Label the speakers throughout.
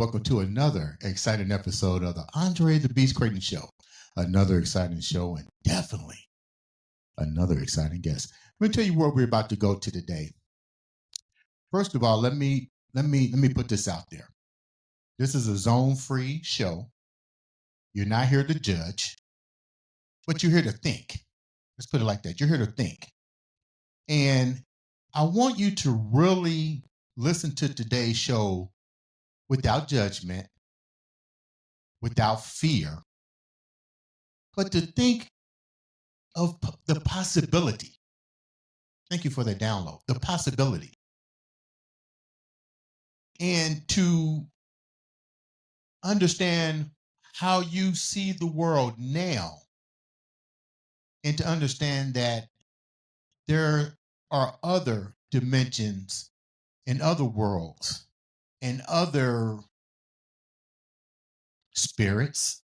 Speaker 1: Welcome to another exciting episode of the Andre The Beast Crayton Show. Another exciting show and definitely another exciting guest. Let me tell you where we're about to go to today. First of all, let me put this out there. This is a zone-free show. You're not here to judge, but you're here to think. Let's put it like that. You're here to think. And I want you to really listen to today's show without judgment, without fear, but to think of the possibility. Thank you for that download. The possibility. And to understand how you see the world now, and to understand that there are other dimensions and other worlds and other spirits,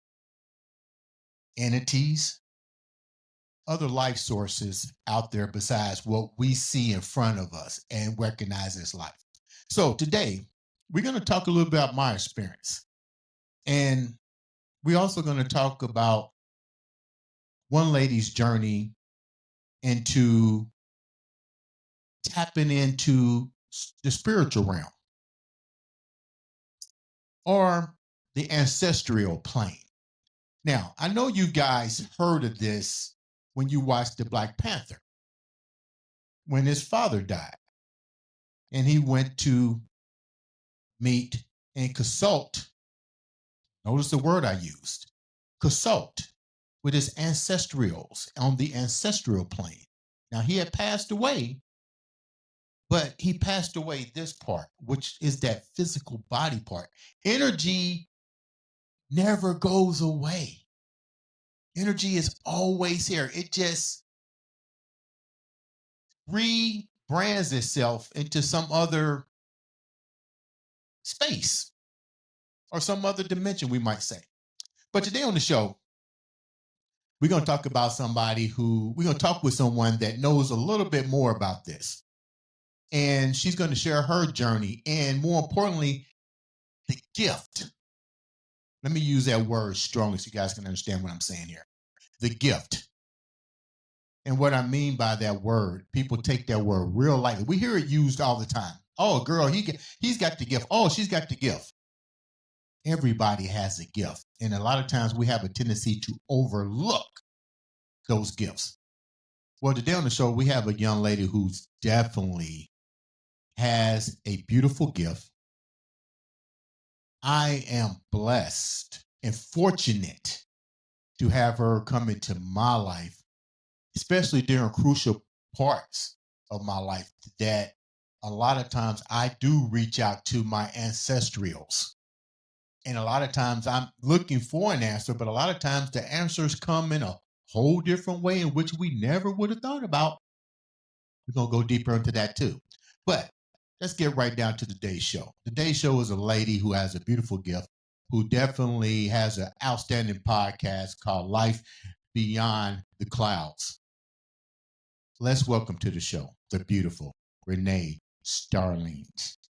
Speaker 1: entities, other life sources out there besides what we see in front of us and recognize as life. So today, we're going to talk a little bit about my experience. And we're also going to talk about one lady's journey into tapping into the spiritual realm or the ancestral plane. Now, I know you guys heard of this when you watched the Black Panther, when his father died and he went to meet and consult. Notice the word I used, consult with his ancestrals on the ancestral plane. Now, he had passed away, but he passed away this part, which is that physical body part. Energy never goes away. Energy is always here. It just rebrands itself into some other space or some other dimension, we might say. But today on the show, we're going to talk about we're going to talk with someone that knows a little bit more about this. And she's going to share her journey and, more importantly, the gift. Let me use that word strongly so you guys can understand what I'm saying here. The gift. And what I mean by that word, people take that word real lightly. We hear it used all the time. Oh, girl, he's got the gift. Oh, she's got the gift. Everybody has a gift. And a lot of times we have a tendency to overlook those gifts. Well, today on the show, we have a young lady who's definitely has a beautiful gift. I am blessed and fortunate to have her come into my life, especially during crucial parts of my life that a lot of times I do reach out to my ancestrals. And a lot of times I'm looking for an answer, but a lot of times the answers come in a whole different way in which we never would have thought about. We're going to go deeper into that too. But let's get right down to today's show. Today's show is a lady who has a beautiful gift, who definitely has an outstanding podcast called Life Beyond the Clouds. Let's welcome to the show the beautiful Renee Schilling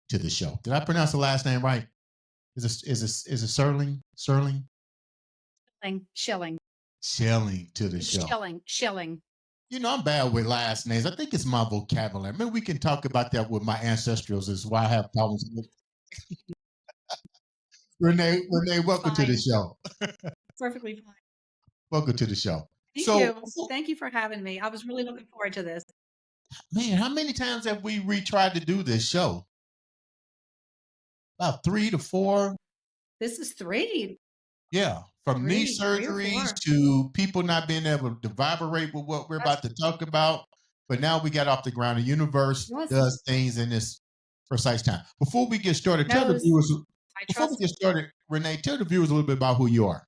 Speaker 1: to the show. Did I pronounce the last name right? Is it Schilling?
Speaker 2: Schilling.
Speaker 1: Schilling to the show.
Speaker 2: Schilling.
Speaker 1: You know, I'm bad with last names. I think it's my vocabulary. Maybe we can talk about that with my ancestrals. Is why I have problems with Renee, welcome to the show.
Speaker 2: Perfectly fine.
Speaker 1: Welcome to the show.
Speaker 2: Thank you. Thank you for having me. I was really looking forward to this.
Speaker 1: Man, how many times have we tried to do this show? About 3 to 4.
Speaker 2: This is 3.
Speaker 1: Yeah. From knee surgeries to people not being able to vibrate with what we're about to talk about. But now we got off the ground. The universe does things in this precise time. Before we get started, tell the viewers, Renee, tell the viewers a little bit about who you are.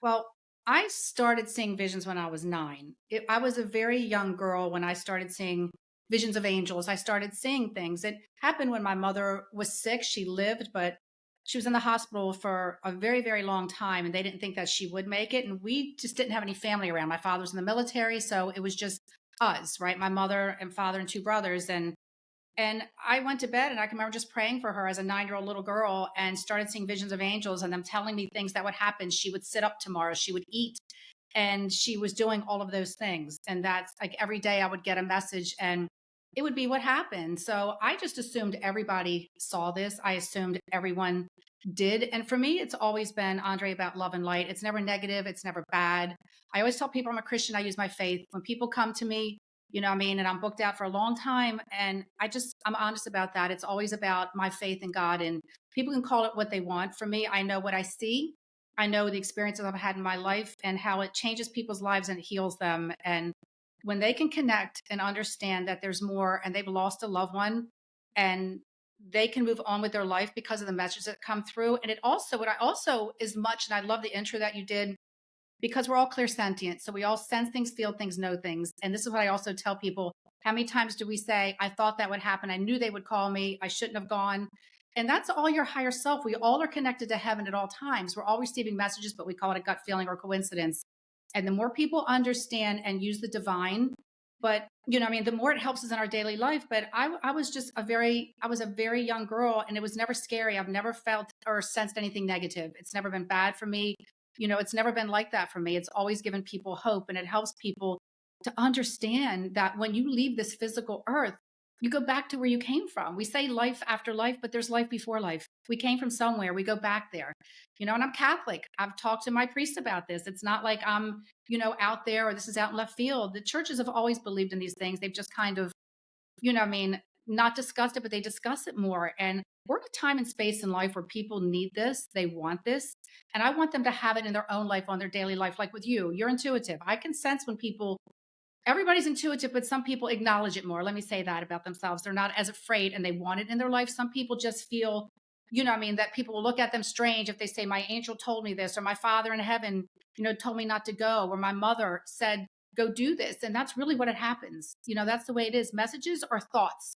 Speaker 2: Well, I started seeing visions when I was 9. I was a very young girl when I started seeing visions of angels. I started seeing things. It happened when my mother was sick. She lived, but she was in the hospital for a very, very long time, and they didn't think that she would make it. And we just didn't have any family around. My father was in the military, so it was just us, right? My mother and father and 2 brothers. And And I went to bed and I can remember just praying for her as a 9-year-old little girl and started seeing visions of angels and them telling me things that would happen. She would sit up tomorrow, she would eat, and she was doing all of those things. And that's like every day I would get a message and it would be what happened. So I just assumed everybody saw this. I assumed everyone did. And for me, it's always been, Andre, about love and light. It's never negative, it's never bad. I always tell people I'm a Christian, I use my faith. When people come to me, you know what I mean? And I'm booked out for a long time. And I'm honest about that. It's always about my faith in God. And people can call it what they want. For me, I know what I see. I know the experiences I've had in my life and how it changes people's lives and it heals them. And when they can connect and understand that there's more and they've lost a loved one and they can move on with their life because of the messages that come through. And it also, what I also is much, and I love the intro that you did because we're all clear sentient. So we all sense things, feel things, know things. And this is what I also tell people. How many times do we say, I thought that would happen? I knew they would call me. I shouldn't have gone. And that's all your higher self. We all are connected to heaven at all times. We're all receiving messages, but we call it a gut feeling or coincidence. And the more people understand and use the divine, but you know, I mean, the more it helps us in our daily life. But I was just I was a very young girl and it was never scary. I've never felt or sensed anything negative. It's never been bad for me. You know, it's never been like that for me. It's always given people hope and it helps people to understand that when you leave this physical earth, you go back to where you came from. We say life after life, but there's life before life. We came from somewhere, we go back there. You know, and I'm Catholic. I've talked to my priest about this. It's not like I'm, you know, out there or this is out in left field. The churches have always believed in these things. They've just kind of, you know, I mean, not discussed it, but they discuss it more. And we're in a time and space in life where people need this, they want this. And I want them to have it in their own life, on their daily life. Like with you, you're intuitive. I can sense when people, everybody's intuitive, but some people acknowledge it more. Let me say that about themselves. They're not as afraid and they want it in their life. Some people just feel, you know, I mean, that people will look at them strange if they say, my angel told me this, or my father in heaven, you know, told me not to go, or my mother said, go do this. And that's really what it happens. You know, that's the way it is. Messages are thoughts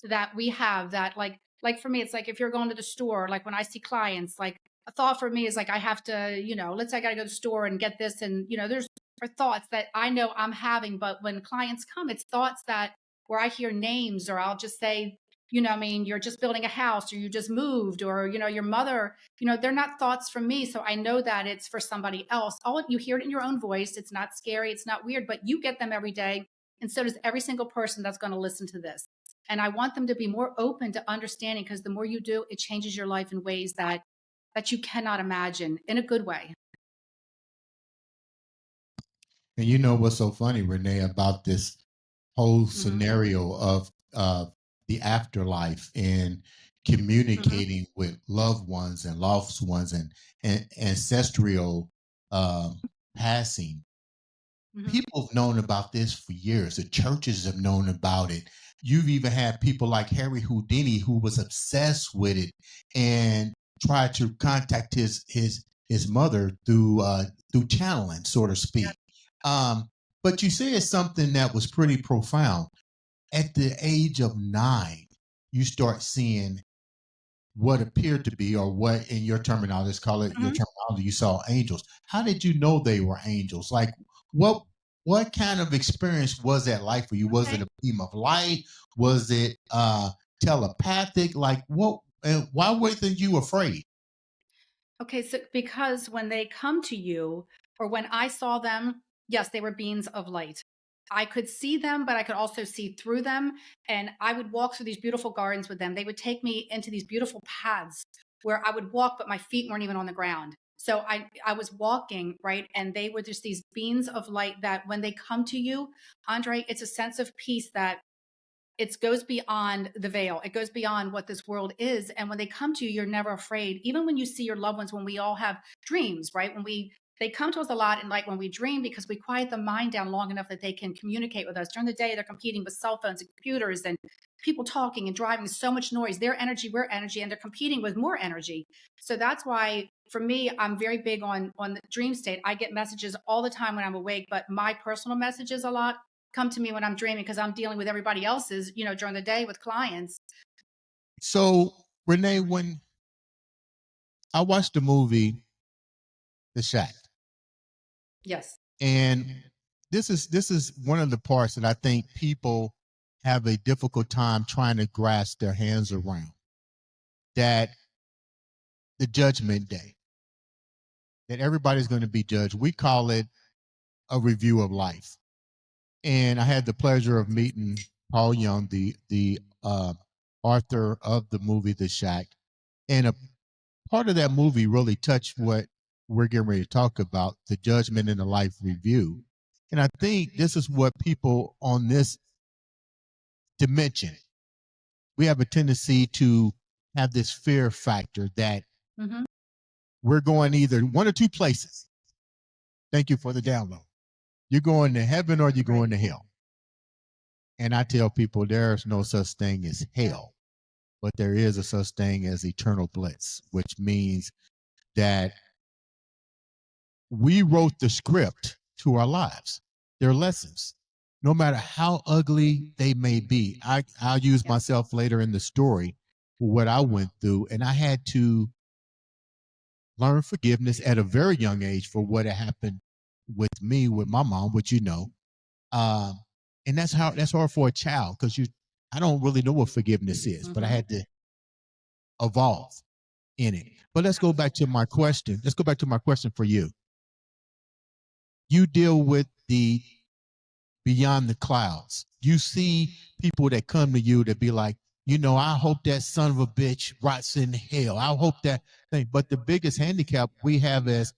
Speaker 2: that we have that like for me it's like if you're going to the store, like when I see clients, like a thought for me is like I have to, you know, let's say I got to go to the store and get this, and you know there's are thoughts that I know I'm having, but when clients come it's thoughts that where I hear names, or I'll just say, you know, I mean, you're just building a house or you just moved, or you know your mother, you know, they're not thoughts from me, so I know that it's for somebody else. All you hear it in your own voice. It's not scary, it's not weird, but you get them every day, and so does every single person that's going to listen to this. And I want them to be more open to understanding, because the more you do, it changes your life in ways that you cannot imagine, in a good way.
Speaker 1: And you know what's so funny, Renee, about this whole
Speaker 2: Hmm.
Speaker 1: scenario of the afterlife and
Speaker 2: Hmm.
Speaker 1: communicating with loved ones and lost ones and ancestral um, passing.
Speaker 2: Hmm.
Speaker 1: People have known about this for years. The churches have known about it. You've even had people like Harry Houdini who was obsessed with it and tried to contact his mother through channeling, so to speak. Um, but you said something that was pretty profound. At the age of 9, you start seeing what appeared to be, or what in your terminology, let's call it your
Speaker 2: Hmm.
Speaker 1: terminology, you saw angels. How did you know they were angels? Like what what kind of experience was that like for you? Was it
Speaker 2: Okay.
Speaker 1: a beam of light? Was it telepathic? Like what, and why wasn't you afraid?
Speaker 2: Okay, so because when they come to you, or when I saw them, yes, they were beings of light. I could see them, but I could also see through them. And I would walk through these beautiful gardens with them. They would take me into these beautiful paths where I would walk, but my feet weren't even on the ground. So I was walking, right? And they were just these beams of light that when they come to you, Andre, it's a sense of peace that it goes beyond the veil. It goes beyond what this world is. And when they come to you, you're never afraid. Even when you see your loved ones, when we all have dreams, right? They come to us a lot, and like when we dream, because we quiet the mind down long enough that they can communicate with us. During the day, they're competing with cell phones and computers and people talking and driving, so much noise. Their energy, we're energy, and they're competing with more energy. So that's why for me, I'm very big on the dream state. I get messages all the time when I'm awake, but my personal messages a lot come to me when I'm dreaming, because I'm dealing with everybody else's, you know, during the day with clients.
Speaker 1: So Renee, when I watched the movie The Shack,
Speaker 2: Yes.
Speaker 1: and this is one of the parts that I think people have a difficult time trying to grasp their hands around that the judgment day, that everybody's going to be judged. We call it a review of life. And I had the pleasure of meeting Paul Young, the author of the movie The Shack. And a part of that movie really touched what we're getting ready to talk about, the judgment and the life review. And I think this is what people on this dimension, we have a tendency to have this fear factor that
Speaker 2: Mm-hmm.
Speaker 1: we're going either one or two places. Thank you for the download. You're going to heaven or you're going to hell. And I tell people there's no such thing as hell, but there is a such thing as eternal bliss, which means that we wrote the script to our lives. They're lessons, no matter how ugly they may be. I'll use myself later in the story for what I went through, and I had to learn forgiveness at a very young age for what had happened with me, with my mom, which you know. Um, and that's hard for a child because I don't really know what forgiveness is, but I had to evolve in it. But let's go back to my question. Let's go back to my question for you. You deal with the beyond the clouds. You see people that come to you that be like, I hope that son of a bitch rots in hell. I hope that thing. But the biggest handicap we have as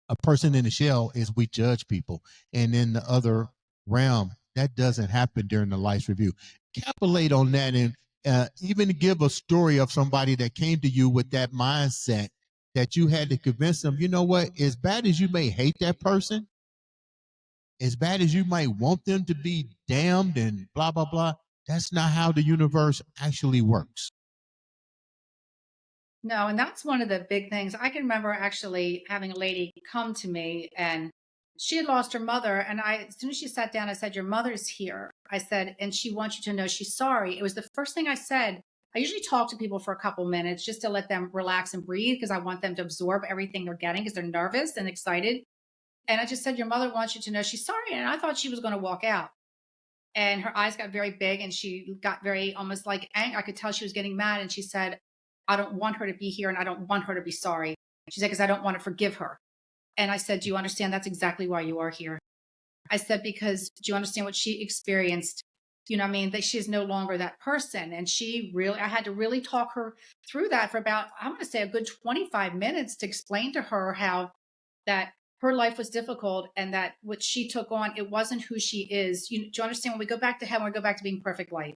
Speaker 1: a person in the shell is we judge people. And in the other realm, that doesn't happen during the life review. Capitulate on that and even give a story of somebody that came to you with that mindset that you had to convince them, you know what, as bad as you may hate that person, as bad as you might want them to be damned and blah, blah, blah, that's not how the universe actually works.
Speaker 2: No, and that's one of the big things. I can remember actually having a lady come to me and she had lost her mother. And as soon as she sat down, I said, "Your mother's here." I said, "And she wants you to know she's sorry." It was the first thing I said. I usually talk to people for a couple minutes just to let them relax and breathe because I want them to absorb everything they're getting because they're nervous and excited. And I just said, "Your mother wants you to know she's sorry." And I thought she was going to walk out. And her eyes got very big and she got very almost like angry. I could tell she was getting mad. And she said, "I don't want her to be here and I don't want her to be sorry." She said, "Because I don't want to forgive her." And I said, "Do you understand that's exactly why you are here?" I said, "Because do you understand what she experienced? You know what I mean? That she is no longer that person." And I had to really talk her through that for about, I'm going to say a good 25 minutes to explain to her how that her life was difficult and that what she took on, it wasn't who she is. Do you understand when we go back to heaven, we go back to being perfect light?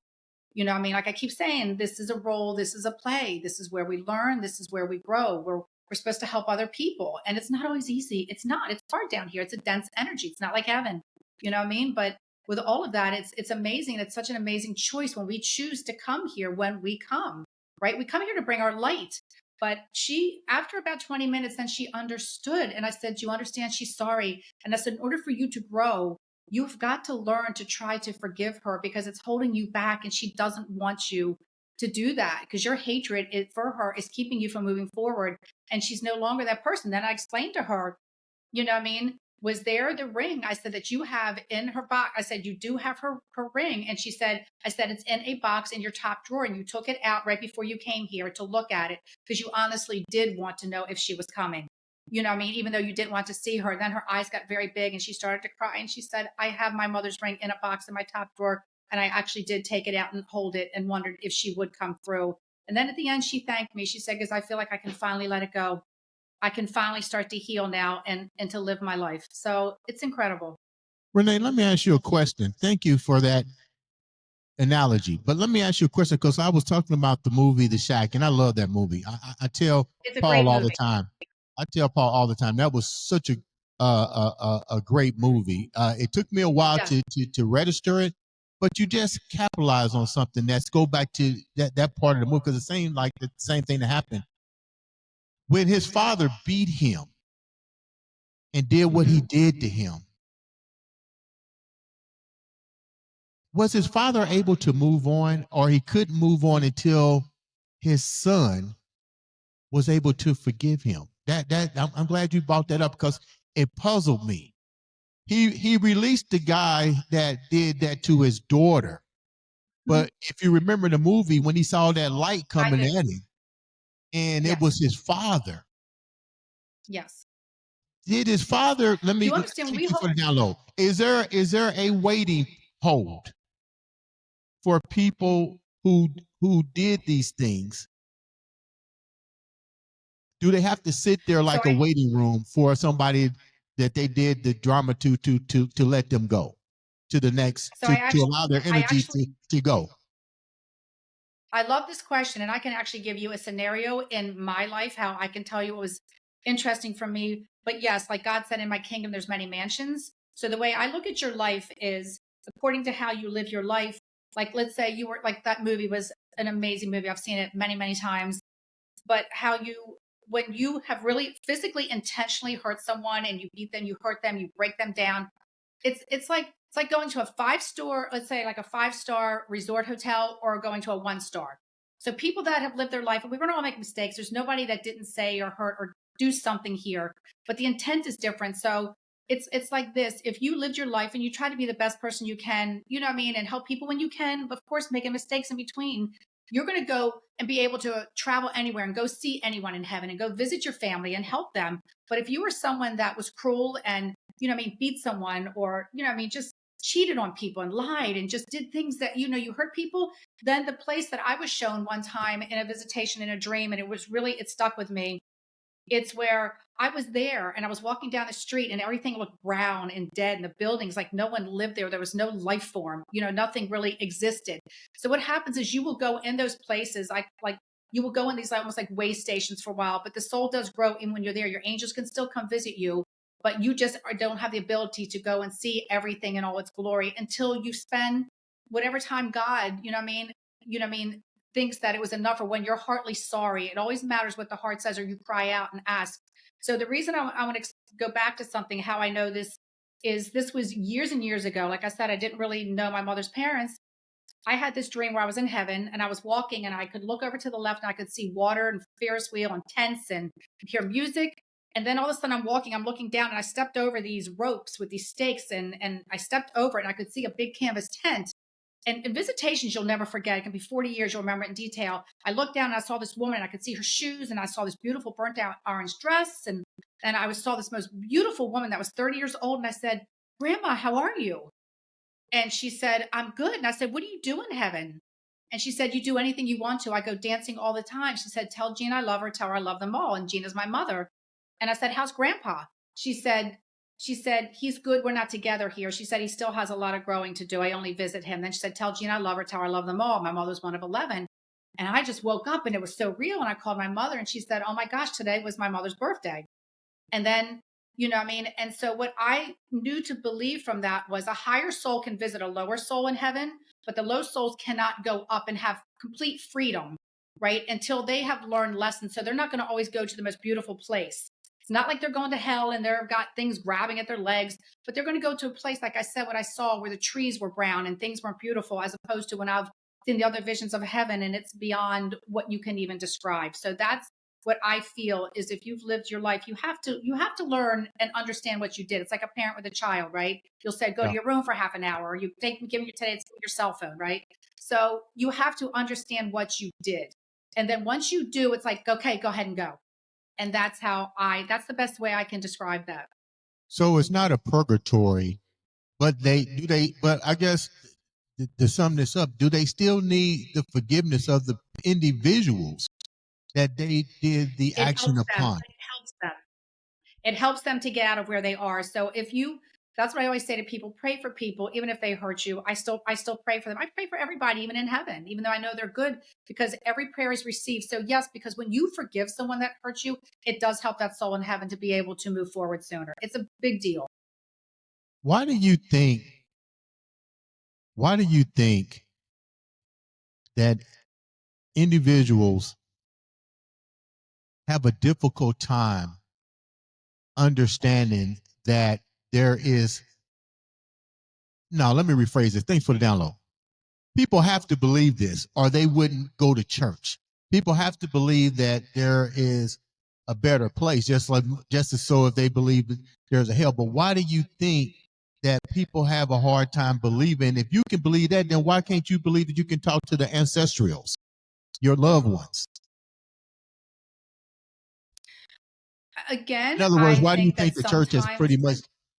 Speaker 2: You know what I mean? Like I keep saying, this is a role, this is a play, this is where we learn, this is where we grow. We're supposed to help other people. And it's not always easy. It's not. It's hard down here. It's a dense energy. It's not like heaven. You know what I mean? But with all of that, it's amazing. It's such an amazing choice when we choose to come here when we come, right? We come here to bring our light. But she, after about 20 minutes, then she understood. And I said, "Do you understand? She's sorry." And I said, "In order for you to grow, you've got to learn to try to forgive her because it's holding you back and she doesn't want you to do that because your hatred for her is keeping you from moving forward and she's no longer that person." Then I explained to her, you know what I mean? Was there the ring? I said that you have in her box. I said, "You do have her ring." And she said, I said, "It's in a box in your top drawer. And you took it out right before you came here to look at it because you honestly did want to know if she was coming." You know what I mean? Even though you didn't want to see her. Then her eyes got very big and she started to cry. And she said, "I have my mother's ring in a box in my top drawer. And I actually did take it out and hold it and wondered if she would come through." And then at the end, she thanked me. She said, "Because I feel like I can finally let it go. I can finally start to heal now and to live my life." So it's incredible.
Speaker 1: Renee, let me ask you a question. Thank you for that analogy. But let me ask you a question because I was talking about the movie The Shack, and I love that movie. I tell
Speaker 2: It's a great
Speaker 1: Paul all
Speaker 2: movie.
Speaker 1: the time. I tell Paul all the time that was such a great movie. It took me a while
Speaker 2: Yeah.
Speaker 1: to register it, but you just capitalize on something. That's go back to that part of the movie because it seemed like the same thing that happened when his father beat him and did what he did to him. Was his father able to move on, or he couldn't move on until his son was able to forgive him? I'm glad you brought that up because it puzzled me. He released the guy that did that to his daughter.
Speaker 2: Mhm.
Speaker 1: But if you remember the movie, when he saw that light
Speaker 2: I
Speaker 1: coming
Speaker 2: do.
Speaker 1: at him, and it
Speaker 2: Yes.
Speaker 1: was his father.
Speaker 2: Yes.
Speaker 1: Did his
Speaker 2: Yes.
Speaker 1: father? Let
Speaker 2: Do
Speaker 1: me
Speaker 2: you understand?
Speaker 1: take you for the down low. Is there a waiting hold for people who did these things? Do they have to sit there
Speaker 2: So
Speaker 1: like a
Speaker 2: I
Speaker 1: waiting room for somebody that they did the drama to let them go to the next
Speaker 2: so I
Speaker 1: to
Speaker 2: actually
Speaker 1: allow their
Speaker 2: I
Speaker 1: energy
Speaker 2: actually
Speaker 1: to go?
Speaker 2: I love this question, and I can actually give you a scenario in my life how I can tell you what was interesting for me. But yes, like God said, in my kingdom, there's many mansions. So the way I look at your life is according to how you live your life. Like, let's say you were like that movie was an amazing movie. I've seen it many, many times. But how you, when you have really physically intentionally hurt someone and you beat them, you hurt them, you break them down, it's like going to a five-star, let's say like a five-star resort hotel or going to a one-star. So people that have lived their life, and we're going to all make mistakes. There's nobody that didn't say or hurt or do something here, but the intent is different. So it's like this. If you lived your life and you try to be the best person you can, you know what I mean, and help people when you can, of course, making mistakes in between, you're going to go and be able to travel anywhere and go see anyone in heaven and go visit your family and help them. But if you were someone that was cruel and, you know what I mean, beat someone or, you know what I mean, just cheated on people and lied and just did things that, you know, you hurt people, then the place that I was shown one time in a visitation in a dream, and it was really, it stuck with me. It's where I was there and I was walking down the street and everything looked brown and dead and the buildings, like no one lived there. There was no life form, you know, nothing really existed. So what happens is you will go in those places, like you will go in these almost like way stations for a while, but the soul does grow. And when you're there, your angels can still come visit you, but you just don't have the ability to go and see everything in all its glory until you spend whatever time God, you know what I mean? You know what I mean? Thinks that it was enough, or when you're heartily sorry. It always matters what the heart says, or you cry out and ask. So the reason I want to go back to something, how I know this is this was years and years ago. Like I said, I didn't really know my mother's parents. I had this dream where I was in heaven and I was walking and I could look over to the left and I could see water and Ferris wheel and tents and hear music. And then all of a sudden I'm walking, I'm looking down and I stepped over these ropes with these stakes and I stepped over it and I could see a big canvas tent. And in visitations, you'll never forget. It can be 40 years, you'll remember it in detail. I looked down and I saw this woman and I could see her shoes and I saw this beautiful burnt out orange dress. And I saw this most beautiful woman that was 30 years old. And I said, Grandma, how are you? And she said, I'm good. And I said, what do you do in heaven? And she said, you do anything you want to. I go dancing all the time. She said, tell Gina I love her, tell her I love them all. And Gina's my mother. And I said, how's grandpa? She said, he's good. We're not together here. She said, he still has a lot of growing to do. I only visit him. Then she said, tell Gina I love her, tell her I love them all. My mother's one of 11. And I just woke up and it was so real. And I called my mother and she said, oh my gosh, today was my mother's birthday. And then, you know what I mean? And so what I knew to believe from that was a higher soul can visit a lower soul in heaven, but the low souls cannot go up and have complete freedom, right? Until they have learned lessons. So they're not going to always go to the most beautiful place. It's not like they're going to hell and they've got things grabbing at their legs, but they're going to go to a place, like I said, what I saw where the trees were brown and things weren't beautiful, as opposed to when I've seen the other visions of heaven and it's beyond what you can even describe. So that's what I feel is if you've lived your life, you have to learn and understand what you did. It's like a parent with a child, right? You'll say, go to
Speaker 1: Yeah.
Speaker 2: your room for half an hour, or you take give you today your cell phone, right? So you have to understand what you did. And then once you do, it's like, okay, go ahead and go. And that's the best way I can describe that.
Speaker 1: So it's not a purgatory, but but I guess to sum this up, do they still need the forgiveness of the individuals that they did the
Speaker 2: It
Speaker 1: action
Speaker 2: helps them.
Speaker 1: upon?
Speaker 2: It helps them. It helps them to get out of where they are. So if you, that's what I always say to people, pray for people, even if they hurt you. I still pray for them. I pray for everybody, even in heaven, even though I know they're good, because every prayer is received. So yes, because when you forgive someone that hurts you, it does help that soul in heaven to be able to move forward sooner. It's a big deal.
Speaker 1: Why do you think? Why do you think that individuals have a difficult time understanding that there is? No, let me rephrase this. Thanks for the download. People have to believe this or they wouldn't go to church. People have to believe that there is a better place, just as so if they believe that there's a hell. But why do you think that people have a hard time believing. If you can believe that, then why can't you believe that you can talk to the ancestrals, your loved ones? In
Speaker 2: Again,
Speaker 1: other words,
Speaker 2: I
Speaker 1: why do you
Speaker 2: think that
Speaker 1: think the church has
Speaker 2: sometimes
Speaker 1: pretty much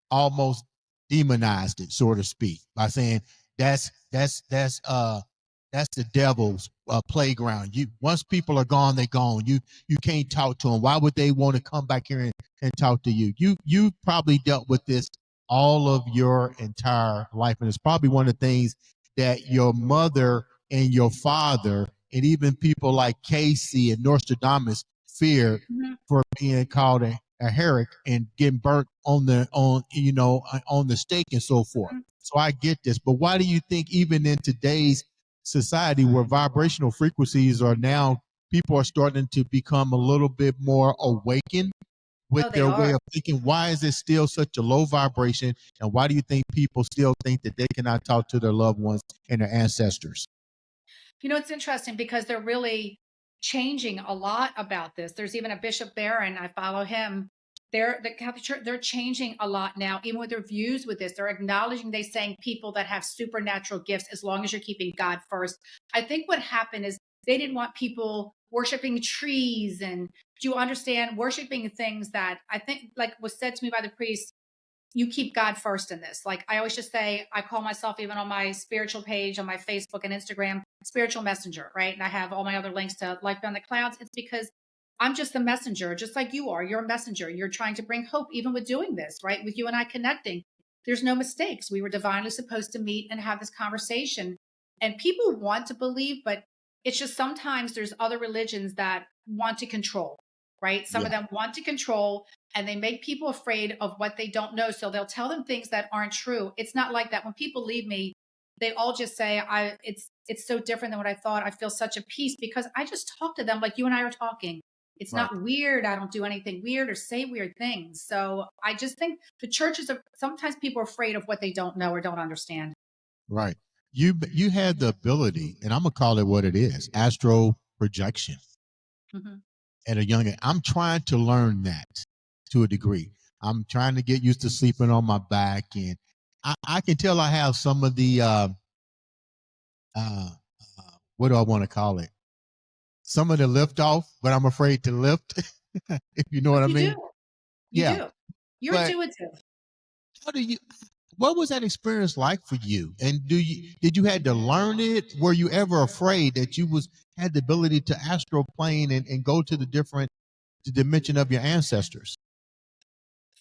Speaker 1: almost demonized it, so to speak, by saying that's the devil's playground. You once people are gone, they're gone. You can't talk to them. Why would they want to come back here and talk to you? You probably dealt with this all of your entire life, and it's probably one of the things that your mother and your father and even people like Casey and Nostradamus feared
Speaker 2: Mhm,
Speaker 1: for being called a herrick and getting burnt on the stake and so forth.
Speaker 2: mhm.
Speaker 1: So I get this, but why do you think even in today's society where vibrational frequencies are now, people are starting to become a little bit more awakened with
Speaker 2: Oh, they
Speaker 1: their way
Speaker 2: are.
Speaker 1: of thinking? Why is it still such a low vibration? And why do you think people still think that they cannot talk to their loved ones and their ancestors?
Speaker 2: It's interesting because they're really changing a lot about this. There's even a Bishop Barron, I follow him. The Catholic Church, they're changing a lot now, even with their views with this. They're acknowledging, they saying people that have supernatural gifts, as long as you're keeping God first. I think what happened is they didn't want people worshiping trees and, do you understand, worshiping things that I think, like was said to me by the priest, you keep God first in this. Like I always just say, I call myself, even on my spiritual page on my Facebook and Instagram, spiritual messenger, right? And I have all my other links to Life Beyond the Clouds. It's because I'm just a messenger, just like you are. You're a messenger. You're trying to bring hope, even with doing this, right? With you and I connecting. There's no mistakes. We were divinely supposed to meet and have this conversation. And people want to believe, but it's just sometimes there's other religions that want to control, right? Some
Speaker 1: Yeah,
Speaker 2: of them want to control and they make people afraid of what they don't know. So they'll tell them things that aren't true. It's not like that. When people leave me, they all just say, it's so different than what I thought. I feel such a peace because I just talk to them like you and I are talking. It's
Speaker 1: right,
Speaker 2: not weird. I don't do anything weird or say weird things. So I just think the churches are, sometimes people are afraid of what they don't know or don't understand.
Speaker 1: right. You had the ability, and I'm gonna call it what it is, astro projection
Speaker 2: Mhm.
Speaker 1: at a young age. I'm trying to learn that to a degree. I'm trying to get used to sleeping on my back, and I can tell I have some of the uh, what do I want to call it? Some of the lift off, but I'm afraid to lift, if you know
Speaker 2: Oh,
Speaker 1: what I
Speaker 2: you do.
Speaker 1: mean.
Speaker 2: You
Speaker 1: Yeah,
Speaker 2: do. You're
Speaker 1: but
Speaker 2: intuitive.
Speaker 1: how do you? What was that experience like for you? And did you had to learn it? Were you ever afraid that you was had the ability to astral plane and go to the different the dimension of your ancestors?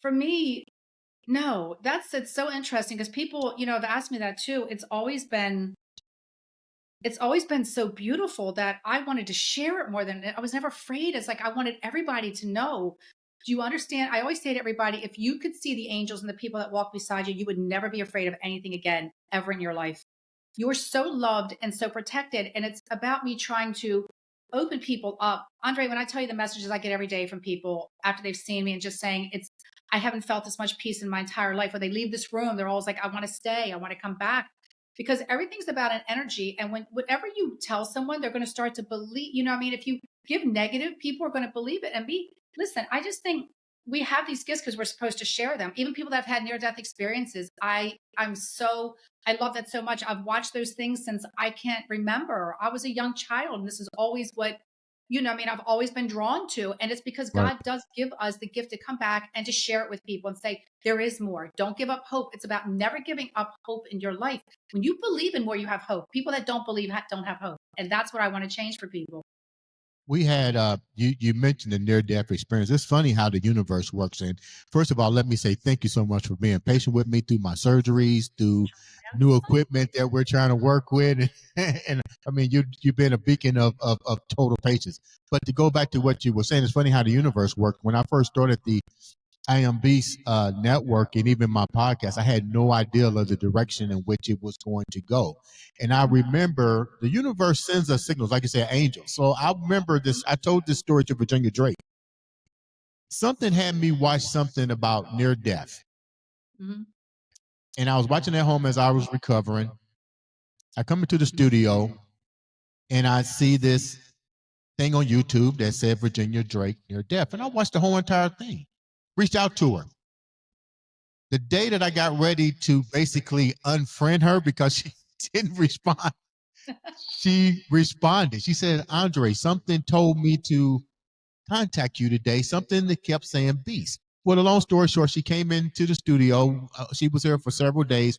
Speaker 2: For me, no, it's so interesting because people, have asked me that too. It's always been so beautiful that I wanted to share it more than I was never afraid. It's like I wanted everybody to know. Do you understand? I always say to everybody, if you could see the angels and the people that walk beside you, you would never be afraid of anything again, ever in your life. You're so loved and so protected. And it's about me trying to open people up. Andre, when I tell you the messages I get every day from people after they've seen me and just saying I haven't felt this much peace in my entire life. When they leave this room, they're always like, I want to stay. I want to come back because everything's about an energy. And when whatever you tell someone, they're going to start to believe, what I mean? If you give negative, people are going to believe it. And listen, I just think we have these gifts because we're supposed to share them. Even people that have had near death experiences. I love that so much. I've watched those things since I can't remember. I was a young child, and this is always what, I've always been drawn to. And it's because
Speaker 1: Right.
Speaker 2: God does give us the gift to come back and to share it with people and say, there is more. Don't give up hope. It's about never giving up hope in your life. When you believe in more, you have hope. People that don't believe don't have hope. And that's what I want to change for people.
Speaker 1: We had you mentioned the near death experience. It's funny how the universe works. And first of all, let me say thank you so much for being patient with me through my surgeries, through new equipment that we're trying to work with. And I mean, you've been a beacon of total patience. But to go back to what you were saying, it's funny how the universe worked. When I first started the iambeast network and even my podcast, I had no idea of the direction in which it was going to go. And I remember the universe sends us signals, like you said, angels. So I remember this. I told this story to Virginia Drake. Something had me watch something about near death,
Speaker 2: Mhm.
Speaker 1: and I was watching at home as I was recovering. I come into the studio and I see this thing on YouTube that said Virginia Drake near death, and I watched the whole entire thing. Reached out to her. The day that I got ready to basically unfriend her because she didn't respond, she responded. She said, Andre, something told me to contact you today, something that kept saying beast. Well, the long story short, she came into the studio. She was here for several days.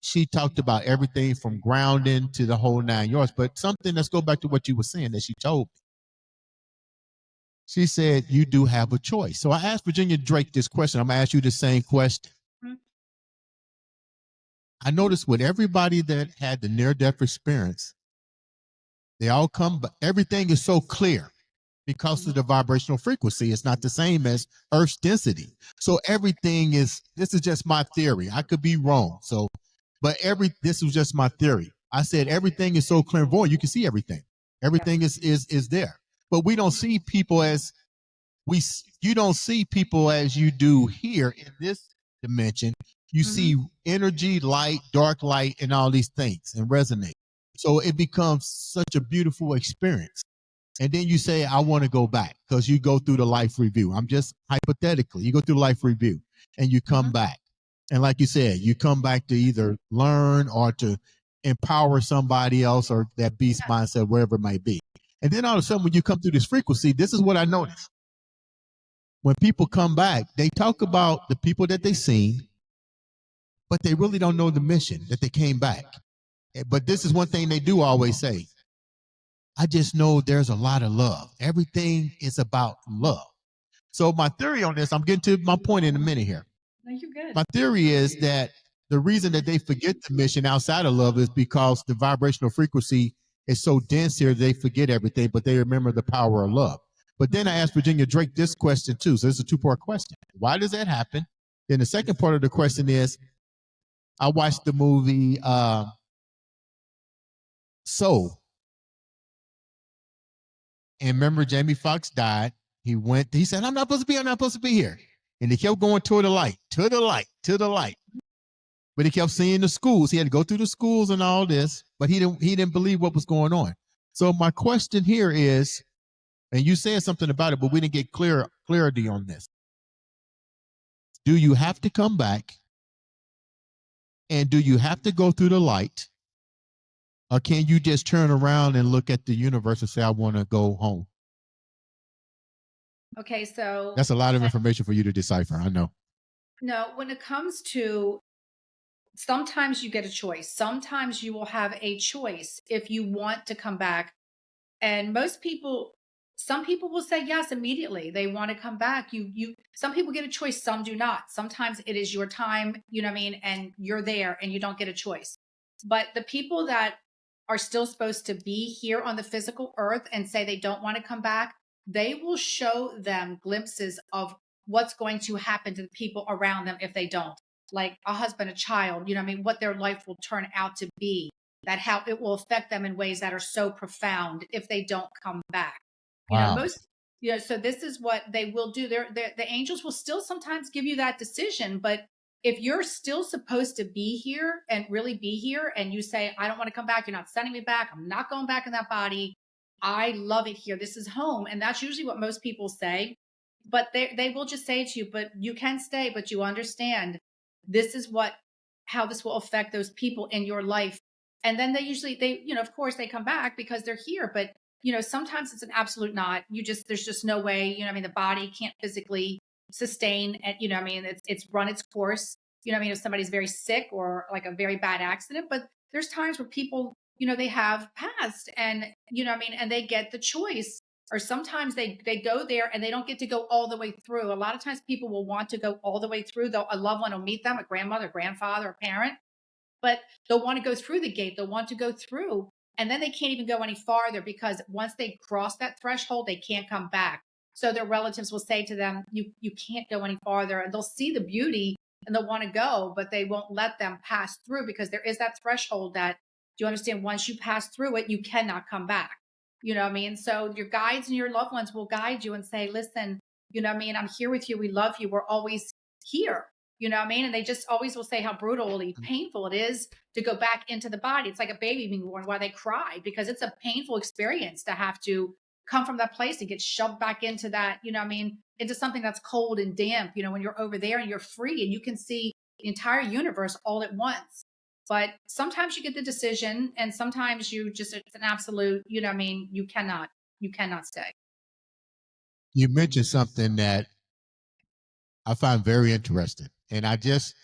Speaker 1: She talked about everything from grounding to the whole 9 yards. But something, let's go back to what you were saying that she told me. She said, you do have a choice. So I asked Virginia Drake this question. I'm going to ask you the same question. I noticed with everybody that had the near-death experience, they all come, but everything is so clear because of the vibrational frequency. It's not the same as Earth's density. So everything is, this is just my theory. I could be wrong. So, but this was just my theory. I said everything is so clairvoyant, you can see everything. Everything is there. But we don't see people as you don't see people as you do here in this dimension. You see energy, light, dark light, and all these things and resonate. So it becomes such a beautiful experience. And then you say, I want to go back because you go through the life review. I'm just hypothetically, you go through life review and you come back. And like you said, you come back to either learn or to empower somebody else or that beast mindset, wherever it might be. And then all of a sudden, when you come through this frequency, this is what I noticed. When people come back, they talk about the people that they seen, but they really don't know the mission that they came back. But this is one thing they do always say. I just know there's a lot of love. Everything is about love. So my theory on this, I'm getting to my point in a minute here.
Speaker 2: No, you're good.
Speaker 1: My theory is that the reason that they forget the mission outside of love is because the vibrational frequency is so dense here, they forget everything, but they remember the power of love. But then I asked Virginia Drake this question too. So it's a two-part question. Why does that happen? Then the second part of the question is, I watched the movie Soul. And remember, Jamie Foxx died. He said, I'm not supposed to be here. And he kept going toward the light, to the light, to the light. But he kept seeing the schools. He had to go through the schools and all this, but he didn't believe what was going on. So my question here is, and you said something about it, but we didn't get clarity on this. Do you have to come back? And do you have to go through the light? Or can you just turn around and look at the universe and say, I want to go home?
Speaker 2: Okay, so
Speaker 1: that's a lot of information for you to decipher. I know.
Speaker 2: No, when it comes to sometimes you get a choice. Sometimes you will have a choice if you want to come back. And some people will say yes immediately. They want to come back. Some people get a choice, some do not. Sometimes it is your time, you know what I mean? And you're there and you don't get a choice. But the people that are still supposed to be here on the physical earth and say they don't want to come back, they will show them glimpses of what's going to happen to the people around them if they don't. Like a husband, a child, you know what I mean? What their life will turn out to be, that how it will affect them in ways that are so profound if they don't come back.
Speaker 1: Wow.
Speaker 2: So this is what they will do. The angels will still sometimes give you that decision, but if you're still supposed to be here and really be here and you say, I don't want to come back, you're not sending me back, I'm not going back in that body, I love it here, this is home. And that's usually what most people say. But they will just say to you, but you can stay, but you understand this is how this will affect those people in your life. And then of course they come back because they're here, but sometimes it's an absolute not. There's just no way, the body can't physically sustain and it's run its course. If somebody's very sick or like a very bad accident, but there's times where people, they have passed and and they get the choice. Or sometimes they go there and they don't get to go all the way through. A lot of times people will want to go all the way through. A loved one will meet them, a grandmother, grandfather, a parent, but they'll want to go through the gate. They'll want to go through, and then they can't even go any farther because once they cross that threshold, they can't come back. So their relatives will say to them, you can't go any farther. And they'll see the beauty and they'll want to go, but they won't let them pass through because there is that threshold that, do you understand? Once you pass through it, you cannot come back. You know what I mean? So your guides and your loved ones will guide you and say, listen, I'm here with you. We love you. We're always here. You know what I mean? And they just always will say how brutally painful it is to go back into the body. It's like a baby being born, why they cry, because it's a painful experience to have to come from that place and get shoved back into that, into something that's cold and damp, when you're over there and you're free and you can see the entire universe all at once. But sometimes you get the decision and sometimes it's an absolute, what I mean, you cannot stay.
Speaker 1: You mentioned something that I find very interesting, and I just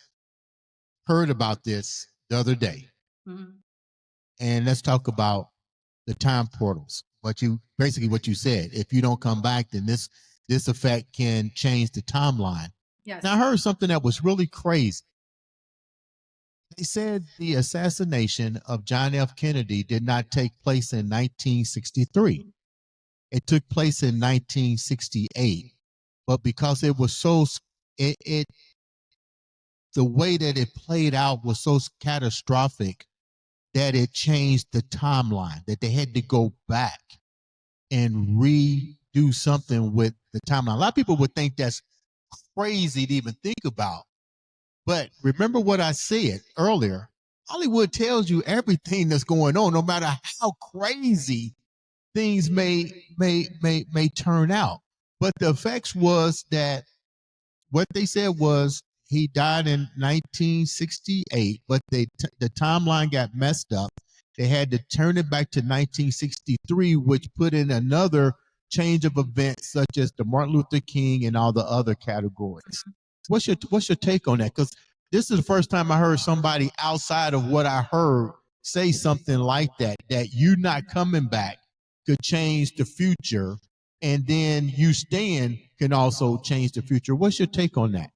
Speaker 1: heard about this the other day.
Speaker 2: Mhm.
Speaker 1: And let's talk about the time portals. What you said, if you don't come back, then this effect can change the timeline. Now I
Speaker 2: Yes.
Speaker 1: heard something that was really crazy. They said the assassination of John F. Kennedy did not take place in 1963. It took place in 1968. But because it was it the way that it played out was so catastrophic that it changed the timeline, that they had to go back and redo something with the timeline. A lot of people would think that's crazy to even think about. But remember what I said earlier. Hollywood tells you everything that's going on, no matter how crazy things may turn out. But the effects was that what they said was he died in 1968, but the timeline got messed up. They had to turn it back to 1963, which put in another change of events, such as the Martin Luther King and all the other categories. What's your take on that? Because this is the first time I heard somebody outside of what I heard say something like that. That you not coming back could change the future, and then you staying can also change the future. What's your take on that?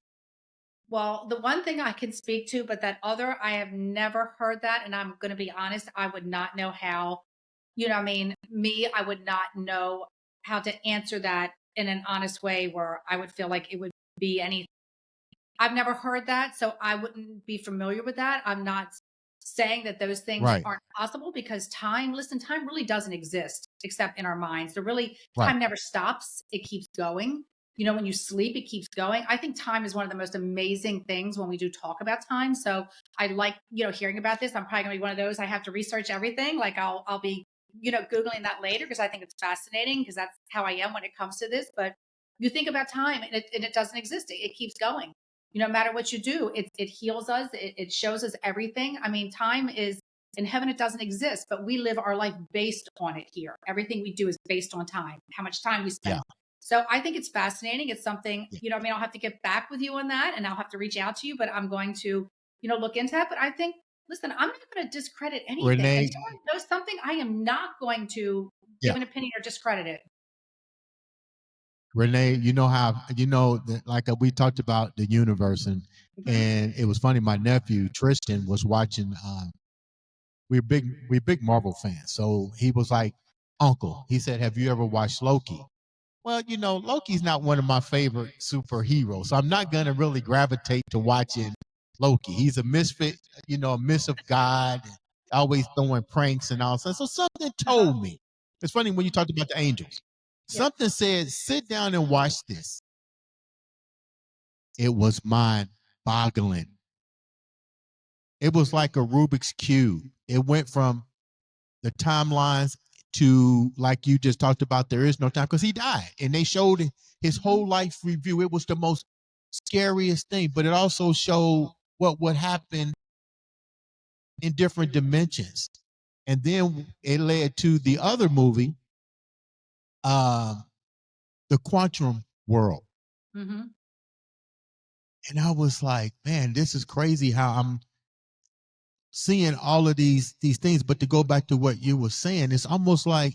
Speaker 2: Well, the one thing I can speak to, but that other, I have never heard that. And I'm going to be honest, I would not know how, what I mean, I would not know how to answer that in an honest way where I would feel like it would be any. I've never heard that, so I wouldn't be familiar with that. I'm not saying that those things
Speaker 1: Right,
Speaker 2: aren't possible because time really doesn't exist except in our minds.
Speaker 1: right.
Speaker 2: Time never stops. It keeps going. When you sleep, it keeps going. I think time is one of the most amazing things when we do talk about time. So I like, hearing about this. I'm probably gonna be one of those. I have to research everything. Like I'll be, Googling that later because I think it's fascinating because that's how I am when it comes to this. But you think about time and it doesn't exist. It keeps going. No matter what you do, it heals us. It shows us everything. I mean, time is in heaven, it doesn't exist, but we live our life based on it here. Everything we do is based on time, how much time we
Speaker 1: Yeah,
Speaker 2: spend. So I think it's fascinating. It's something,
Speaker 1: yeah.
Speaker 2: I mean, I'll have to get back with you on that and I'll have to reach out to you, but I'm going to, look into that. But I think, listen, I'm not going to discredit anything. If
Speaker 1: Renee,
Speaker 2: someone knows something, I am not going to give
Speaker 1: yeah.
Speaker 2: an opinion or discredit it.
Speaker 1: Renee, you know how that, like we talked about the universe,
Speaker 2: Mhm.
Speaker 1: and it was funny. My nephew Tristan was watching. We're big Marvel fans, so he was like, "Uncle," he said, "Have you ever watched Loki?" Well, Loki's not one of my favorite superheroes, so I'm not gonna really gravitate to watching Loki. He's a misfit, a miss of God, always throwing pranks and all. So something
Speaker 2: Uh-huh.
Speaker 1: told me. It's funny when you talked about the angels.
Speaker 2: Yeah.
Speaker 1: Something said, "Sit down and watch this." It was mind boggling. It was like a Rubik's cube. It went from the timelines to, like you just talked about, there is no time because he died, and they showed his
Speaker 2: Mhm.
Speaker 1: whole life review. It was the most scariest thing, but it also showed what would happen in different dimensions. And then it led to the other movie, um, the quantum world.
Speaker 2: Mhm.
Speaker 1: And I was like, man, this is crazy how I'm seeing all of these things. But to go back to what you were saying, it's almost like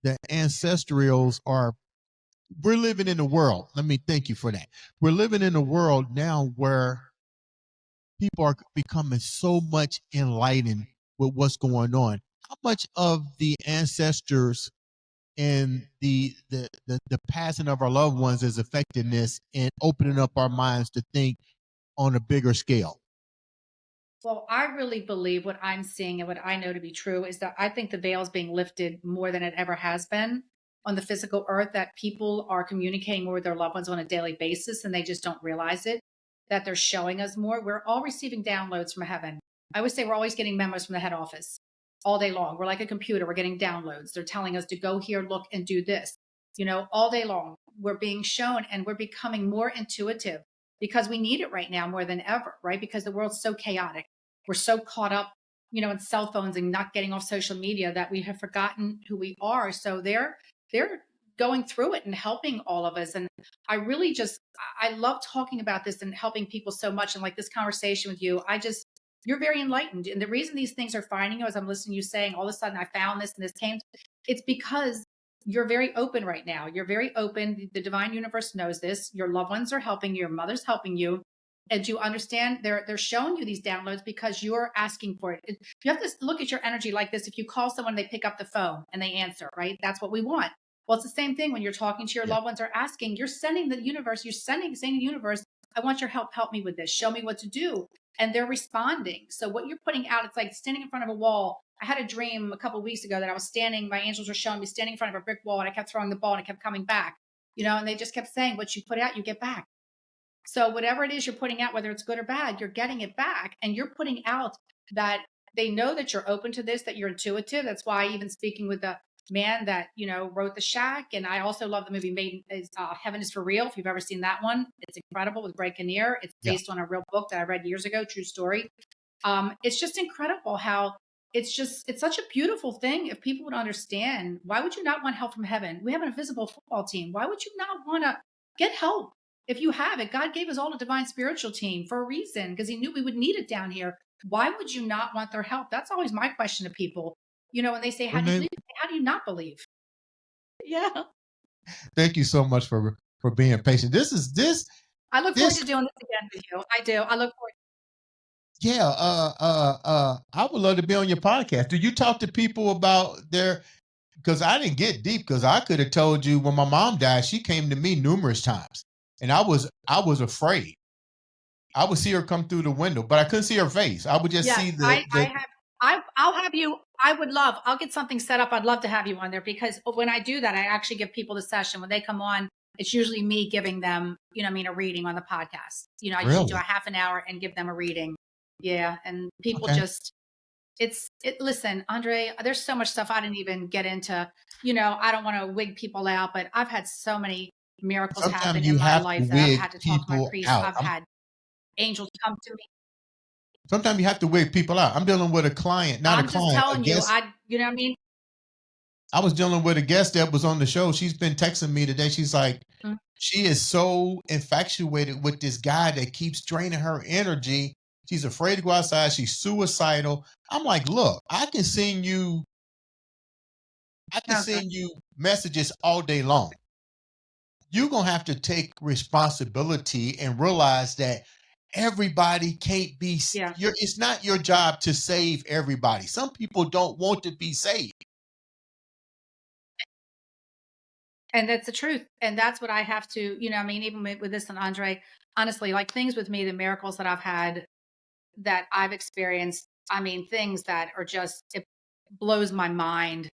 Speaker 1: the ancestrals are, we're living in a world. Let me thank you for that. We're living in a world now where people are becoming so much enlightened with what's going on. How much of the ancestors and the passing of our loved ones is affecting this and opening up our minds to think on a bigger scale?
Speaker 2: Well, I really believe what I'm seeing and what I know to be true is that I think the veil is being lifted more than it ever has been on the physical earth, that people are communicating more with their loved ones on a daily basis and they just don't realize it, that they're showing us more. We're all receiving downloads from heaven. I always say we're always getting memos from the head office all day long. We're like a computer, we're getting downloads. They're telling us to go here, look, and do this, all day long. we're being shown, and we're becoming more intuitive because we need it right now more than ever, right? Because the world's so chaotic. We're so caught up, in cell phones and not getting off social media that we have forgotten who we are. So they're going through it and helping all of us. And I really just I love talking about this and helping people so much. And like this conversation with you, you're very enlightened. And the reason these things are finding you, as I'm listening to you saying, all of a sudden I found this and this came, it's because you're very open right now. You're very open. The divine universe knows this. Your loved ones are helping you. Your mother's helping you. And you understand they're showing you these downloads because you're asking for it. You have to look at your energy like this. If you call someone, they pick up the phone and they answer, right? That's what we want. Well, it's the same thing when you're talking to your
Speaker 1: Yeah.
Speaker 2: loved ones or asking, you're sending the universe, saying to the universe, I want your help. Help me with this. Show me what to do. And they're responding. So what you're putting out, it's like standing in front of a wall. I had a dream a couple of weeks ago that I was standing, my angels were showing me standing in front of a brick wall, and I kept throwing the ball and it kept coming back, and they just kept saying, what you put out, you get back. So whatever it is you're putting out, whether it's good or bad, you're getting it back, and you're putting out that they know that you're open to this, that you're intuitive. That's why even speaking with the man that wrote The Shack, and I also love the movie Made is Heaven is for Real. If you've ever seen that one, it's incredible with Greg Kinnear. It's
Speaker 1: Yeah.
Speaker 2: based on a real book that I read years ago, true story. It's just incredible how it's such a beautiful thing. If people would understand, why would you not want help from heaven? We have an invisible football team. Why would you not want to get help? If you have it, God gave us all a divine spiritual team for a reason because he knew we would need it down here. Why would you not want their help? That's always my question to people. When they say, how do you
Speaker 1: Renee,
Speaker 2: believe? How do you not believe? Yeah.
Speaker 1: thank you so much for being patient.
Speaker 2: I look forward
Speaker 1: This
Speaker 2: to doing this again with you. I do. I look forward.
Speaker 1: yeah, I would love to be on your podcast. Do you talk to people about their, because I didn't get deep, because I could have told you when my mom died, she came to me numerous times. And I was afraid. I would see her come through the window, but I couldn't see her face. I would just
Speaker 2: Yes,
Speaker 1: see
Speaker 2: I
Speaker 1: the
Speaker 2: have. I'll have you. I would love. I'll get something set up. I'd love to have you on there because when I do that, I actually give people the session when they come on. It's usually me giving them, a reading on the podcast. I usually do a
Speaker 1: really.
Speaker 2: half an hour and give them a reading. Yeah, and people
Speaker 1: Okay.
Speaker 2: just listen, Andre, there's so much stuff I didn't even get into. I don't want to wig people out, but I've had so many miracles happen
Speaker 1: Sometimes
Speaker 2: in
Speaker 1: you
Speaker 2: my
Speaker 1: have to
Speaker 2: life that I've
Speaker 1: wig
Speaker 2: had to talk to my
Speaker 1: people
Speaker 2: priest.
Speaker 1: out.
Speaker 2: I've had angels come to me.
Speaker 1: Sometimes you have to wig people out. I'm dealing with a client, not a
Speaker 2: I'm just
Speaker 1: client, a
Speaker 2: telling you,
Speaker 1: guest.
Speaker 2: you know what I mean?
Speaker 1: I was dealing with a guest that was on the show. She's been texting me today. She's like,
Speaker 2: Mm.
Speaker 1: she is so infatuated with this guy that keeps draining her energy. She's afraid to go outside. She's suicidal. I'm like, look, I can
Speaker 2: Okay.
Speaker 1: send you messages all day long. You're gonna have to take responsibility and realize that everybody can't be
Speaker 2: Yeah.
Speaker 1: it's not your job to save everybody. Some people don't want to be saved.
Speaker 2: And that's the truth. And that's what I have to, I mean, even with this and Andre, honestly, like things with me, the miracles that I've had, that I've experienced, I mean, things that are just, it blows my mind.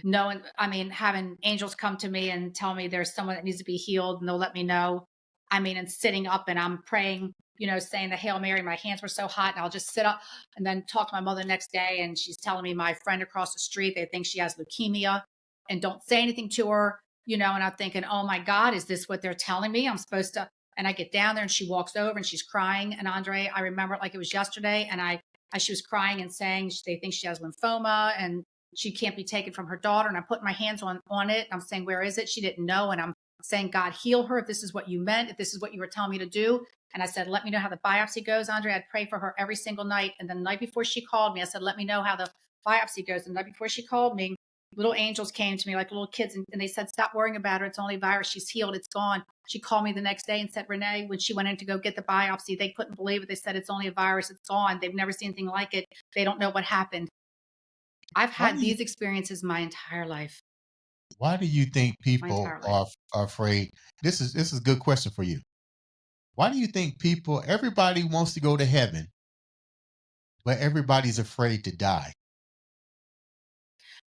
Speaker 2: Knowing, I mean, having angels come to me and tell me there's someone that needs to be healed and they'll let me know. I mean, and sitting up and I'm praying, saying the Hail Mary, my hands were so hot, and I'll just sit up and then talk to my mother the next day. And she's telling me my friend across the street, they think she has leukemia and don't say anything to her, and I'm thinking, oh my God, is this what they're telling me? I'm supposed to, and I get down there and she walks over and she's crying. And Andre, I remember it like it was yesterday. And she was crying and saying they think she has lymphoma and she can't be taken from her daughter. And I put my hands on it. I'm saying, where is it? She didn't know. And I'm saying, God, heal her if this is what you meant, if this is what you were telling me to do. And I said, let me know how the biopsy goes, Andre. I'd pray for her every single night. And then the night before she called me, I said, let me know how the biopsy goes. And the night before she called me, little angels came to me like little kids, and they said, stop worrying about her. It's only a virus. She's healed. It's gone. She called me the next day and said, Renee, when she went in to go get the biopsy, they couldn't believe it. They said, it's only a virus. It's gone. They've never seen anything like it. They don't know what happened. I've
Speaker 1: Why
Speaker 2: had
Speaker 1: do you
Speaker 2: these experiences my entire life,
Speaker 1: why do you think
Speaker 2: my
Speaker 1: people
Speaker 2: entire life.
Speaker 1: are afraid? This is a good question for you. Why do you think everybody wants to go to heaven, but everybody's afraid to die?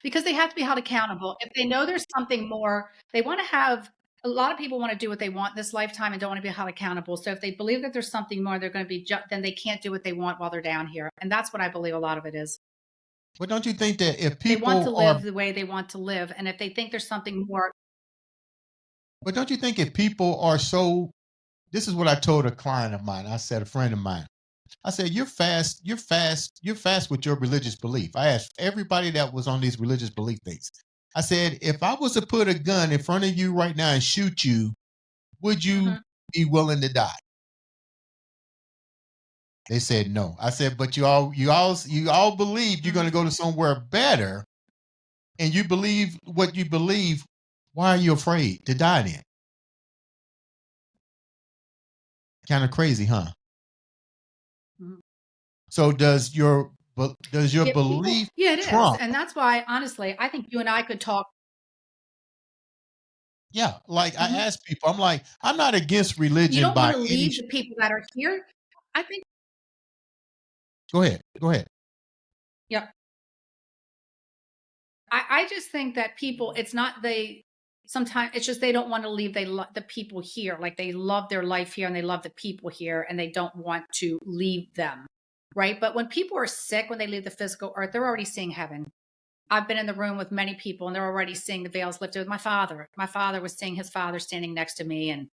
Speaker 2: Because they have to be held accountable. If they know there's something more, they want to have a lot of people want to do what they want this lifetime and don't want to be held accountable. So if they believe that there's something more, they're going to be, then they can't do what they want while they're down here. And that's what I believe a lot of it is.
Speaker 1: But don't you think that if
Speaker 2: They want to
Speaker 1: people are
Speaker 2: live the way they want to live. And if they think there's something more,
Speaker 1: But don't you think if people are so, this is what I told a client of mine. I said, a friend of mine, I said, you're fast with your religious belief. I asked everybody that was on these religious belief things. I said, if I was to put a gun in front of you right now and shoot you, would you
Speaker 2: Mhm.
Speaker 1: be willing to die? They said no. I said, but you all believe you're going
Speaker 2: Mhm.
Speaker 1: to go to somewhere better, and you believe what you believe. Why are you afraid to die then? Kind of crazy, huh?
Speaker 2: Mhm.
Speaker 1: So does your
Speaker 2: Yeah, people.
Speaker 1: belief
Speaker 2: Yeah, it is,
Speaker 1: trump?
Speaker 2: and that's why, honestly, I think you and I could talk.
Speaker 1: Yeah, like I
Speaker 2: Mhm.
Speaker 1: ask people, I'm like, I'm not against
Speaker 2: You
Speaker 1: religion
Speaker 2: don't want
Speaker 1: by
Speaker 2: to
Speaker 1: any.
Speaker 2: leave the people that are here. I think.
Speaker 1: Go ahead, go ahead.
Speaker 2: Yeah. I just think that people, it's not they. Sometimes it's just they don't want to leave. They love the people here, like they love their life here, and they love the people here, and they don't want to leave them, right? But when people are sick, when they leave the physical earth, they're already seeing heaven. I've been in the room with many people, and they're already seeing the veils lifted with my father. My father was seeing his father standing next to me, and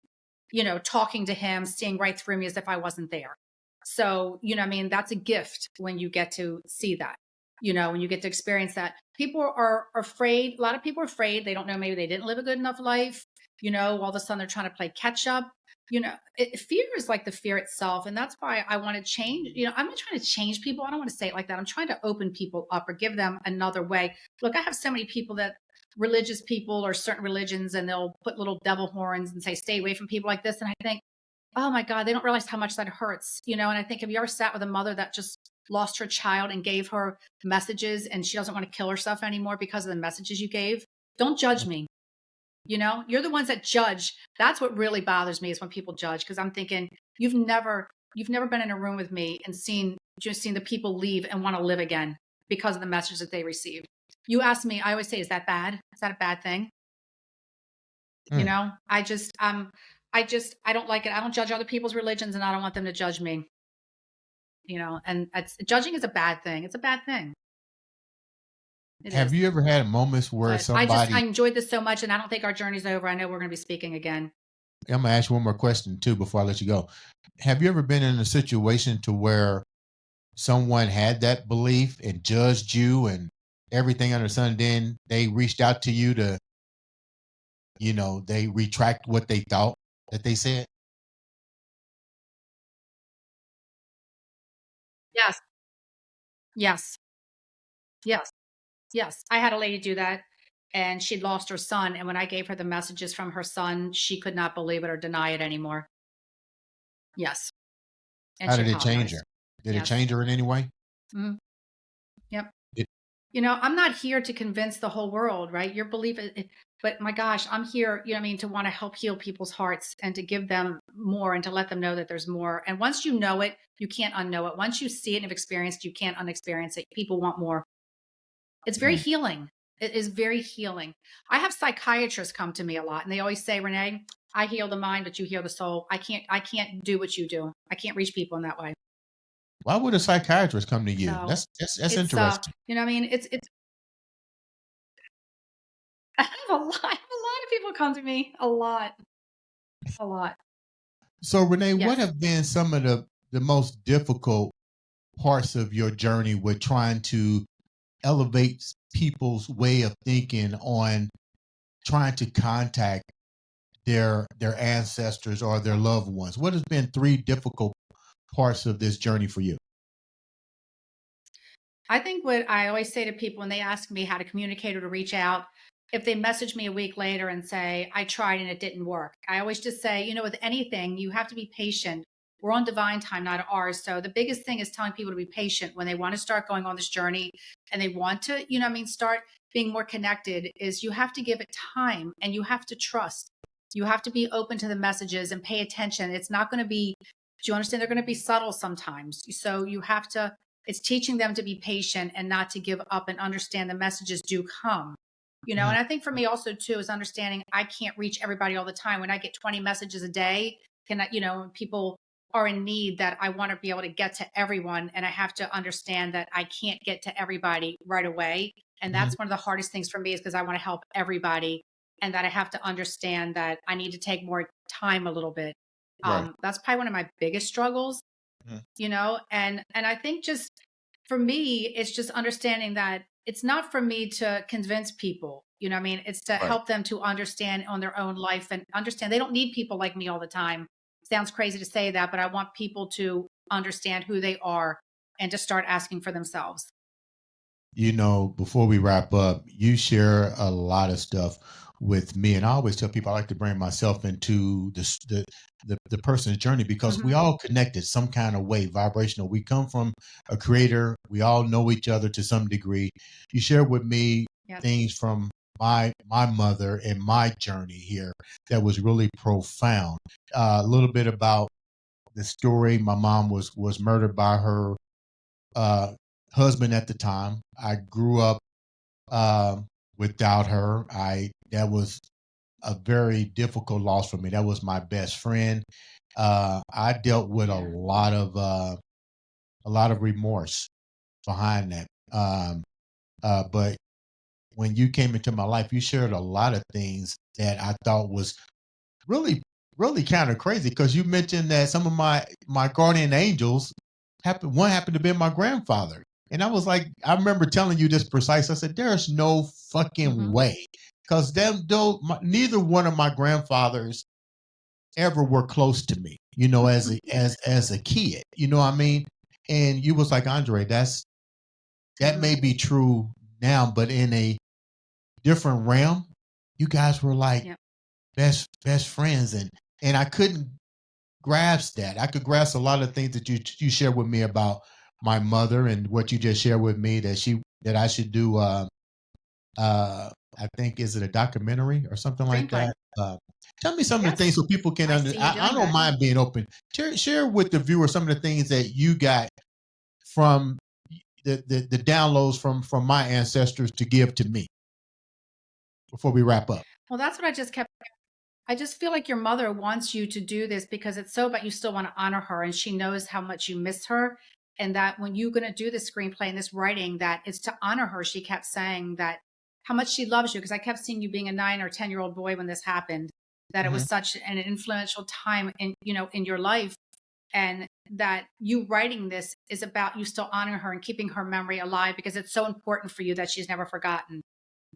Speaker 2: talking to him, seeing right through me as if I wasn't there. So, I mean, that's a gift when you get to see that, when you get to experience that. People are afraid. A lot of people are afraid. They don't know, maybe they didn't live a good enough life. All of a sudden they're trying to play catch up. Fear is like the fear itself. And that's why I want to change. I'm not trying to change people. I don't want to say it like that. I'm trying to open people up or give them another way. Look, I have so many people that religious people or certain religions, and they'll put little devil horns and say stay away from people like this, and I think, oh my god, they don't realize how much that hurts. And I think, have you ever sat with a mother that just lost her child and gave her messages, and she doesn't want to kill herself anymore because of the messages you gave? Don't judge me. You're the ones that judge. That's what really bothers me, is when people judge, because I'm thinking, you've never been in a room with me and seen the people leave and want to live again because of the message that they received. You ask me, I always say, is that bad? Is that a bad thing?
Speaker 1: Mm.
Speaker 2: I don't like it. I don't judge other people's religions, and I don't want them to judge me. And judging is a bad thing. It's a bad thing. It
Speaker 1: Have
Speaker 2: is.
Speaker 1: you ever had moments where
Speaker 2: But I
Speaker 1: somebody?
Speaker 2: enjoyed this so much, and I don't think our journey's over. I know we're going to be speaking again.
Speaker 1: I'm gonna ask you one more question too before I let you go. Have you ever been in a situation to where someone had that belief and judged you and everything under the sun? Then they reached out to you to, they retract what they thought that they said.
Speaker 2: Yes. Yes. Yes. Yes. I had a lady do that, and she'd lost her son. And when I gave her the messages from her son, she could not believe it or deny it anymore. Yes. And
Speaker 1: How
Speaker 2: she
Speaker 1: did it change
Speaker 2: apologized.
Speaker 1: her? Did it
Speaker 2: Yes.
Speaker 1: change her in any way?
Speaker 2: Mhm. Yep.
Speaker 1: It,
Speaker 2: I'm not here to convince the whole world, right? Your belief, but my gosh, I'm here, what I mean, to want to help heal people's hearts and to give them more and to let them know that there's more. And once you know it, you can't unknow it. Once you see it and have experienced, you can't unexperience it. People want more. It's very
Speaker 1: mm,
Speaker 2: healing. It is very healing. I have psychiatrists come to me a lot, and they always say, Renee, I heal the mind, but you heal the soul. I can't do what you do. I can't reach people in that way.
Speaker 1: why would a psychiatrist come to you?
Speaker 2: So
Speaker 1: That's
Speaker 2: it's
Speaker 1: interesting.
Speaker 2: what I mean, it's I have a lot of people come to me. A lot. A lot.
Speaker 1: So Renee, what
Speaker 2: Yes.
Speaker 1: have been some of the most difficult parts of your journey with trying to elevate people's way of thinking on trying to contact their ancestors or their loved ones? What has been three difficult parts of this journey for you?
Speaker 2: I think what I always say to people when they ask me how to communicate or to reach out, if they message me a week later and say, I tried and it didn't work, I always just say, with anything, you have to be patient. We're on divine time, not ours. So the biggest thing is telling people to be patient when they want to start going on this journey and they want to, start being more connected, is you have to give it time and you have to trust. You have to be open to the messages and pay attention. It's not going to be, do you understand? They're going to be subtle sometimes. So you have to, it's teaching them to be patient and not to give up and understand the messages do come.
Speaker 1: Mm,
Speaker 2: And I think for me also too is understanding I can't reach everybody all the time. When I get 20 messages a day, can I, when people are in need, that I want to be able to get to everyone, and I have to understand that I can't get to everybody right away. And
Speaker 1: mhm.
Speaker 2: that's one of the hardest things for me, is because I want to help everybody. and that I have to understand that I need to take more time a little bit.
Speaker 1: Right.
Speaker 2: That's probably one of my biggest struggles,
Speaker 1: Mhm.
Speaker 2: and I think just for me, it's just understanding that it's not for me to convince people. You know what I mean? It's to
Speaker 1: Right.
Speaker 2: help them to understand on their own life and understand they don't need people like me all the time. Sounds crazy to say that, but I want people to understand who they are and to start asking for themselves.
Speaker 1: Before we wrap up, you share a lot of stuff with me, and I always tell people I like to bring myself into the person's journey because we
Speaker 2: Hmm.
Speaker 1: all connected some kind of way, vibrational. We come from a creator. We all know each other to some degree. You share with me
Speaker 2: Yep.
Speaker 1: things from my mother and my journey here that was really profound. A little bit about the story. My mom was murdered by her uh, husband at the time. I grew up um, without her. I That was a very difficult loss for me. That was my best friend. I dealt with
Speaker 2: Yeah.
Speaker 1: a lot of remorse behind that. But when you came into my life, you shared a lot of things that I thought was really, really kind of crazy because you mentioned that some of my guardian angels happened to be my grandfather. And I was like, I remember telling you this precise. I said, there's no fucking
Speaker 2: Hmm.
Speaker 1: way. Because them though neither one of my grandfathers ever were close to me, as a kid. You know what I mean? And you was like, Andre, that
Speaker 2: Hmm.
Speaker 1: may be true now, but in a different realm, you guys were like
Speaker 2: Yep.
Speaker 1: best friends, and I couldn't grasp that. I could grasp a lot of things that you shared with me about my mother and what you just shared with me that I should do. I think, is it a documentary or something like
Speaker 2: Screenplay.
Speaker 1: that? Tell me some of the things
Speaker 2: Yes.
Speaker 1: so people can
Speaker 2: I
Speaker 1: under.
Speaker 2: see you
Speaker 1: I
Speaker 2: doing
Speaker 1: don't
Speaker 2: that.
Speaker 1: mind being open. Share with the viewer some of the things that you got from the downloads from my ancestors to give to me before we wrap up.
Speaker 2: Well, that's what I just kept. I just feel like your mother wants you to do this because it's so, but you still want to honor her and she knows how much you miss her. And that when you're going to do this screenplay and this writing, that it's to honor her. She kept saying that how much she loves you. Because I kept seeing you being a 9 or 10 year old boy when this happened, that it was
Speaker 1: Hmm.
Speaker 2: such an influential time in your life. And that you writing this is about you still honoring her and keeping her memory alive because it's so important for you that she's never forgotten.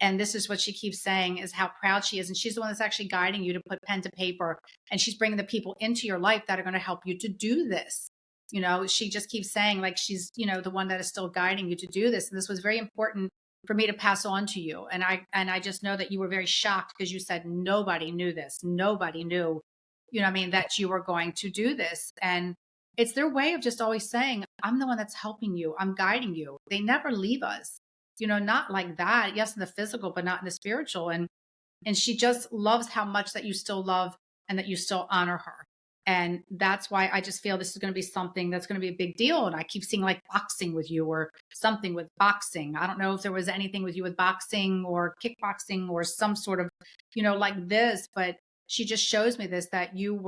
Speaker 2: And this is what she keeps saying is how proud she is. And she's the one that's actually guiding you to put pen to paper. And she's bringing the people into your life that are going to help you to do this. She just keeps saying, like, she's, the one that is still guiding you to do this. And this was very important for me to pass on to you. And I just know that you were very shocked because you said nobody knew this. Nobody knew, what I mean, that you were going to do this. And it's their way of just always saying, I'm the one that's helping you. I'm guiding you. They never leave us, not like that. Yes, in the physical, but not in the spiritual. And she just loves how much that you still love and that you still honor her. And that's why I just feel this is going to be something that's going to be a big deal. And I keep seeing like boxing with you or something with boxing. I don't know if there was anything with you with boxing or kickboxing or some sort of, like this, but she just shows me this that do you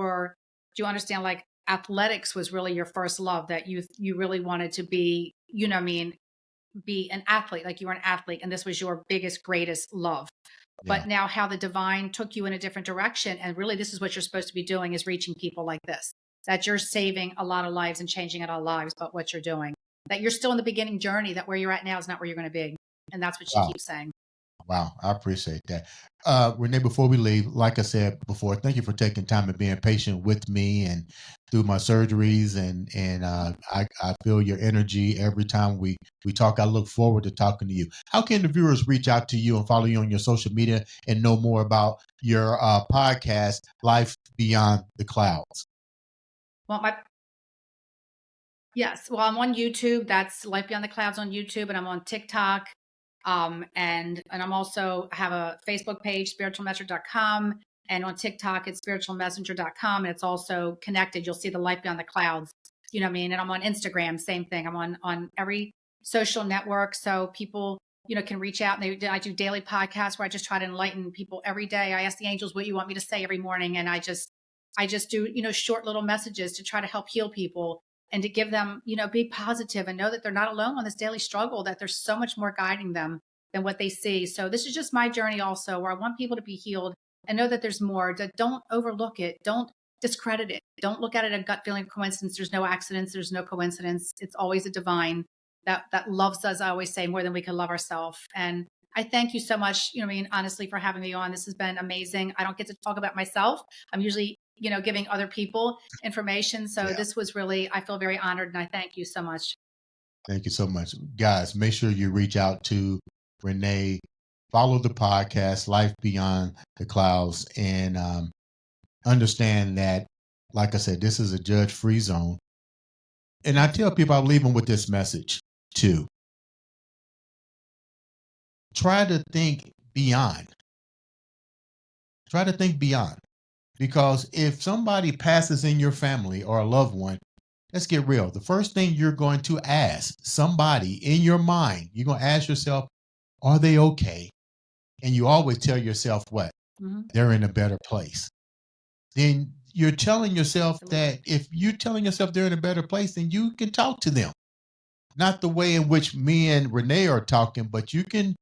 Speaker 2: understand, like athletics was really your first love, that you really wanted to be, what I mean, be an athlete, like you were an athlete, and this was your biggest, greatest love.
Speaker 1: Yeah.
Speaker 2: But now, how the divine took you in a different direction, and really, this is what you're supposed to be doing: is reaching people like this. That you're saving a lot of lives and changing a lot of lives. But what you're doing, that you're still in the beginning journey. That where you're at now is not where you're going to be, and that's what she
Speaker 1: Wow.
Speaker 2: keeps saying.
Speaker 1: Wow, I appreciate that. Renee, before we leave, like I said before, thank you for taking time and being patient with me and through my surgeries and I feel your energy every time we talk. I look forward to talking to you. How can the viewers reach out to you and follow you on your social media and know more about your podcast, Life Beyond the Clouds?
Speaker 2: Well, yes. Well, I'm on YouTube. That's Life Beyond the Clouds on YouTube, and I'm on TikTok. And I'm also have a Facebook page, spiritualmessenger.com, and on TikTok it's spiritualmessenger.com, and it's also connected. You'll see the Life Beyond the Clouds. You know what I mean? And I'm on Instagram, same thing. I'm on every social network, so people can reach out. And I do daily podcasts where I just try to enlighten people every day. I ask the angels what you want me to say every morning, and I just do short little messages to try to help heal people and to give them, be positive and know that they're not alone on this daily struggle, that there's so much more guiding them than what they see. So this is just my journey also, where I want people to be healed and know that there's more. Don't overlook it. Don't discredit it. Don't look at it a gut feeling coincidence. There's no accidents. There's no coincidence. It's always a divine that loves us, I always say, more than we can love ourselves. And I thank you so much, I mean, honestly, for having me on. This has been amazing. I don't get to talk about myself. I'm usually, giving other people information. So
Speaker 1: Yeah.
Speaker 2: this was really, I feel very honored, and I thank you so much.
Speaker 1: Thank you so much. Guys, make sure you reach out to Renee, follow the podcast, Life Beyond the Clouds, and understand that, like I said, this is a judge-free zone. And I tell people, I leave them with this message too. Try to think beyond. Try to think beyond. Because if somebody passes in your family or a loved one, let's get real. The first thing you're going to ask somebody in your mind, you're going to ask yourself, are they okay? And you always tell yourself what? They're in a better place. Then you're telling yourself that if you're telling yourself they're in a better place, then you can talk to them. Not the way in which me and Renee are talking, but you can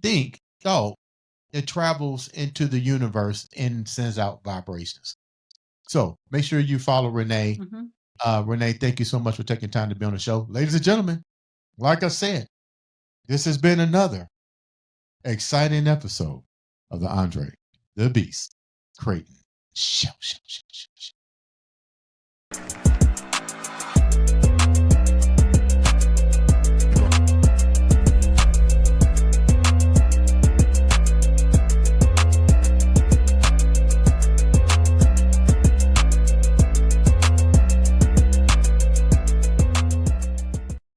Speaker 1: think, oh, it travels into the universe and sends out vibrations. So make sure you follow Renee. Renee, thank you so much for taking time to be on the show. Ladies and gentlemen, like I said, this has been another exciting episode of the Andre The Beast Crayton Show.